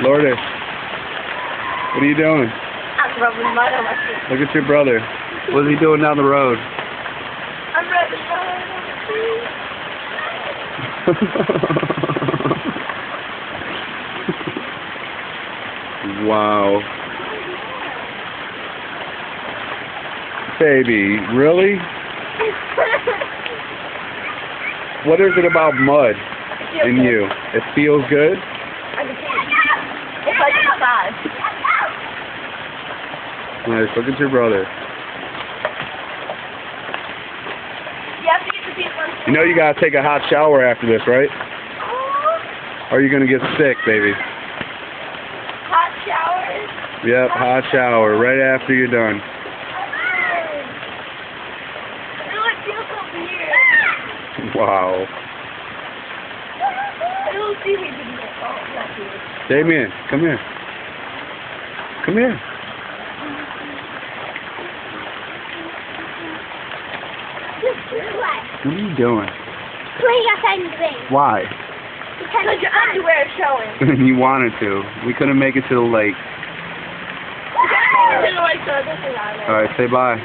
Lourdes, what are you doing? I'm rubbing mud on my feet. Look at your brother. What's he doing down the road? I'm rubbing mud on my feet. Wow. Baby, really? What is it about mud in you? It feels good? I can see it. It's like a massage. Nice, look at your brother. You have to get the people. You know you gotta take a hot shower after this, right? Or are you gonna get sick, baby? Hot showers? Yep, hot shower right after you're done. It feels so weird. Wow. It'll see me do that. Oh, not weird. Damien, come here. Come here. What are you doing? Playing outside in the rain. Why? Because your underwear is showing. You wanted to. We couldn't make it to the lake. Alright, Alright, say bye.